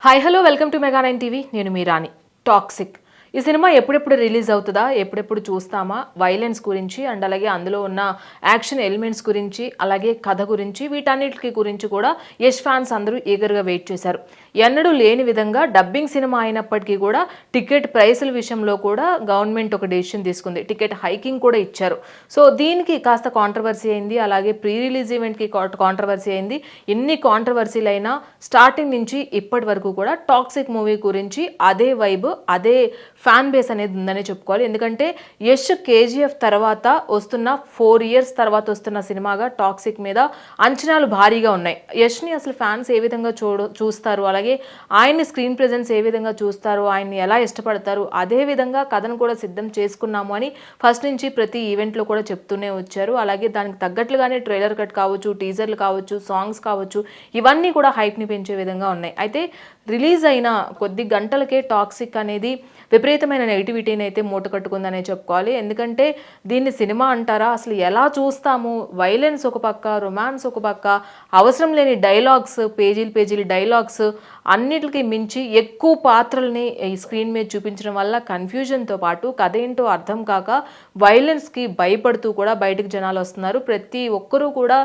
Hi hello welcome to mega 9 TV. నేను మీ రాణి. Toxic ఈ cinema ఎప్పుడెప్పుడు రిలీజ్ అవుతుందా, ఎప్పుడెప్పుడు చూస్తామా, వైలెన్స్ గురించి అండ్ అలాగే అందులో ఉన్న యాక్షన్ ఎలిమెంట్స్ గురించి, అలాగే కథ గురించి, వీటన్నిటికి గురించి కూడా యష్ ఫ్యాన్స్ అందరూ ఈగర్గా వెయిట్ చేశారు. ఎన్నడూ లేని విధంగా డబ్బింగ్ సినిమా అయినప్పటికీ కూడా టికెట్ ప్రైసుల విషయంలో కూడా గవర్నమెంట్ ఒక డెసిషన్ తీసుకుంది. టికెట్ హైకింగ్ కూడా ఇచ్చారు. సో దీనికి కాస్త కాంట్రవర్సీ అయింది. అలాగే ప్రీ రిలీజ్ ఈవెంట్కి కాంట్రవర్సీ అయింది. ఎన్ని కాంట్రవర్సీలు అయినా స్టార్టింగ్ నుంచి ఇప్పటి వరకు కూడా టాక్సిక్ మూవీ గురించి అదే వైబ్, అదే ఫ్యాన్ బేస్ అనేది ఉందనే చెప్పుకోవాలి. ఎందుకంటే యష్ కేజీఎఫ్ తర్వాత వస్తున్న 4 years తర్వాత వస్తున్న సినిమాగా టాక్సిక్ మీద అంచనాలు భారీగా ఉన్నాయి. యష్ని అసలు ఫ్యాన్స్ ఏ విధంగా చూస్తారు, అలాగే ఆయన్ని స్క్రీన్ ప్రెజెన్స్ ఏ విధంగా చూస్తారు, ఆయన్ని ఎలా ఇష్టపడతారు, అదే విధంగా కథను కూడా సిద్ధం చేసుకున్నాము అని ఫస్ట్ నుంచి ప్రతి ఈవెంట్లో కూడా చెప్తూనే వచ్చారు. అలాగే దానికి తగ్గట్లుగానే ట్రైలర్ కట్ కావచ్చు, టీజర్లు కావచ్చు, సాంగ్స్ కావచ్చు, ఇవన్నీ కూడా హైప్ని పెంచే విధంగా ఉన్నాయి. అయితే రిలీజ్ అయిన కొద్ది గంటలకే టాక్సిక్ అనేది విపరీతమైన నెగిటివిటీని అయితే మూట కట్టుకుందనే చెప్పుకోవాలి. ఎందుకంటే దీన్ని సినిమా అంటారా, అసలు ఎలా చూస్తాము, వైలెన్స్ ఒక పక్క, రొమాన్స్ ఒక పక్క, అవసరం లేని డైలాగ్స్, పేజీలు డైలాగ్స్, అన్నిటికీ మించి ఎక్కువ పాత్రల్ని ఈ స్క్రీన్ మీద చూపించడం వల్ల కన్ఫ్యూజన్తో పాటు కథ ఏంటో అర్థం కాక వైలెన్స్కి భయపడుతూ కూడా బయటకు జనాలు వస్తున్నారు. ప్రతి ఒక్కరూ కూడా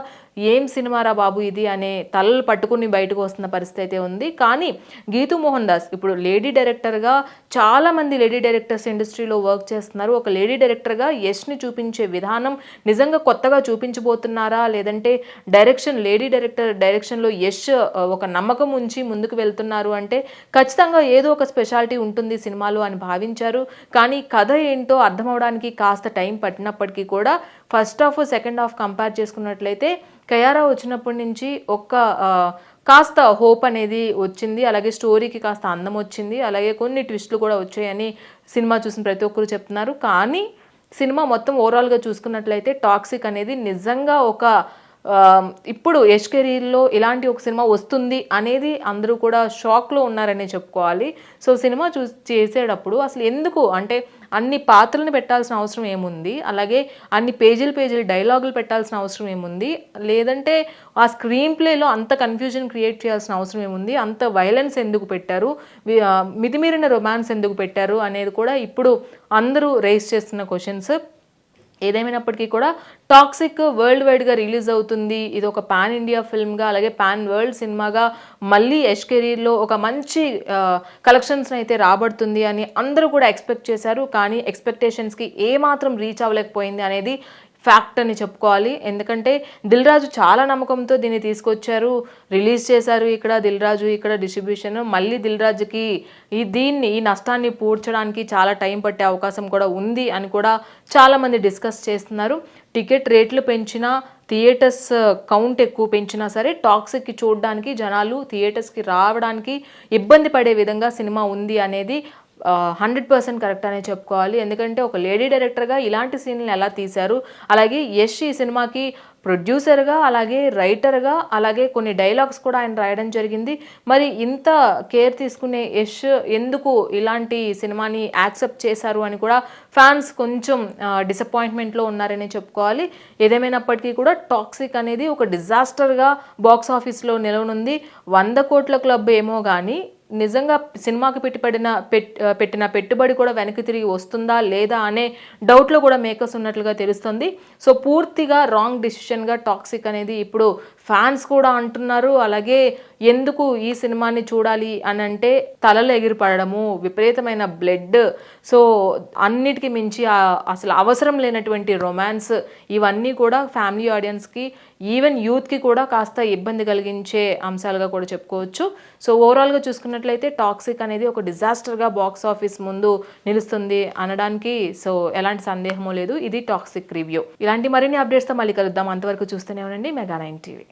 ఏం సినిమారా బాబు ఇది అనే తలలు పట్టుకుని బయటకు వస్తున్న పరిస్థితి అయితే ఉంది. కానీ గీతూ మోహన్ దాస్ ఇప్పుడు లేడీ డైరెక్టర్గా, చాలామంది లేడీ డైరెక్టర్స్ ఇండస్ట్రీలో వర్క్ చేస్తున్నారు. ఒక లేడీ డైరెక్టర్గా యష్ని చూపించే విధానం నిజంగా కొత్తగా చూపించబోతున్నారా, లేదంటే లేడీ డైరెక్టర్ డైరెక్షన్లో యష్ ఒక నమ్మకం ఉంచి ముందుకు వెళ్తున్నారు అంటే ఖచ్చితంగా ఏదో ఒక స్పెషాలిటీ ఉంటుంది సినిమాలో అని భావించారు. కానీ కథ ఏంటో అర్థం అవడానికి కాస్త టైం పట్టినప్పటికీ కూడా first half second half compare చేసుకున్నట్లయితే కయారా వచ్చినప్పటి నుంచి కాస్త హోప్ అనేది వచ్చింది. అలాగే స్టోరీకి కాస్త అందం వచ్చింది. అలాగే కొన్ని ట్విస్టులు కూడా వచ్చాయని సినిమా చూసిన ప్రతి ఒక్కరు చెప్తున్నారు. కానీ సినిమా మొత్తం ఓవరాల్గా చూసుకున్నట్లయితే టాక్సిక్ అనేది నిజంగా ఇప్పుడు యష్ కెరీర్లో ఇలాంటి ఒక సినిమా వస్తుంది అనేది అందరూ కూడా షాక్లో ఉన్నారనే చెప్పుకోవాలి. సో సినిమా చేసేటప్పుడు అసలు ఎందుకు అంటే అన్ని పాత్రలను పెట్టాల్సిన అవసరం ఏముంది, అలాగే అన్ని పేజీలు డైలాగులు పెట్టాల్సిన అవసరం ఏముంది, లేదంటే ఆ స్క్రీన్ ప్లేలో అంత కన్ఫ్యూజన్ క్రియేట్ చేయాల్సిన అవసరం ఏముంది, అంత వైలెన్స్ ఎందుకు పెట్టారు, మితిమీరిన రొమాన్స్ ఎందుకు పెట్టారు అనేది కూడా ఇప్పుడు అందరూ రైజ్ చేస్తున్న క్వశ్చన్స్. ఏదేమైనప్పటికీ కూడా టాక్సిక్ వరల్డ్ వైడ్గా రిలీజ్ అవుతుంది. ఇది ఒక పాన్ ఇండియా ఫిల్మ్గా, అలాగే పాన్ వరల్డ్ సినిమాగా మళ్ళీ యష్ కెరీర్లో ఒక మంచి కలెక్షన్స్ని అయితే రాబడుతుంది అని అందరూ కూడా ఎక్స్పెక్ట్ చేశారు. కానీ ఎక్స్పెక్టేషన్స్కి ఏమాత్రం రీచ్ అవ్వలేకపోయింది అనేది ఫ్యాక్ట్ అని చెప్పుకోవాలి. ఎందుకంటే దిల్ రాజు చాలా నమ్మకంతో దీన్ని తీసుకొచ్చారు, రిలీజ్ చేశారు. దిల్ రాజు ఇక్కడ డిస్ట్రిబ్యూషన్, మళ్ళీ దిల్ రాజుకి ఈ నష్టాన్ని పూడ్చడానికి చాలా టైం పట్టే అవకాశం కూడా ఉంది అని కూడా చాలామంది డిస్కస్ చేస్తున్నారు. టికెట్ రేట్లు పెంచినా, థియేటర్స్ కౌంట్ ఎక్కువ పెంచినా సరే టాక్సిక్కి చూడడానికి జనాలు థియేటర్స్కి రావడానికి ఇబ్బంది పడే విధంగా సినిమా ఉంది అనేది 100% కరెక్ట్ అనే చెప్పుకోవాలి. ఎందుకంటే ఒక లేడీ డైరెక్టర్గా ఇలాంటి సీన్లు ఎలా తీశారు, అలాగే యష్ ఈ సినిమాకి ప్రొడ్యూసర్గా, అలాగే రైటర్గా, అలాగే కొన్ని డైలాగ్స్ కూడా ఆయన రాయడం జరిగింది. మరి ఇంత కేర్ తీసుకునే యష్ ఎందుకు ఇలాంటి సినిమాని యాక్సెప్ట్ చేశారు అని కూడా ఫ్యాన్స్ కొంచెం డిసప్పాయింట్మెంట్లో ఉన్నారని చెప్పుకోవాలి. ఏదేమైనప్పటికీ కూడా టాక్సిక్ అనేది ఒక డిజాస్టర్గా బాక్స్ ఆఫీస్లో నిలవనుంది. 100 కోట్ల క్లబ్ ఏమో కానీ నిజంగా సినిమాకి పెట్టిన పెట్టుబడి కూడా వెనక్కి తిరిగి వస్తుందా లేదా అనే డౌట్లో కూడా మేకర్స్ ఉన్నట్లుగా తెలుస్తుంది. సో పూర్తిగా రాంగ్ డిసిషన్గా టాక్సిక్ అనేది ఇప్పుడు ఫ్యాన్స్ కూడా అంటున్నారు. అలాగే ఎందుకు ఈ సినిమాని చూడాలి అని అంటే తలలు ఎగిరిపడము, విపరీతమైన బ్లడ్, సో అన్నిటికీ మించి అసలు అవసరం లేనటువంటి రొమాన్స్, ఇవన్నీ కూడా ఫ్యామిలీ ఆడియన్స్కి, ఈవెన్ యూత్కి కూడా కాస్త ఇబ్బంది కలిగించే అంశాలుగా కూడా చెప్పుకోవచ్చు. సో ఓవరాల్గా చూసుకున్నట్లయితే టాక్సిక్ అనేది ఒక డిజాస్టర్గా బాక్స్ ఆఫీస్ ముందు నిలుస్తుంది అనడానికి సో ఎలాంటి సందేహమూ లేదు. ఇది టాక్సిక్ రివ్యూ. ఇలాంటి మరిన్ని అప్డేట్స్తో మళ్ళీ కలుద్దాం. అంతవరకు చూస్తూనే ఉండండి మెగా 9 టీవీ.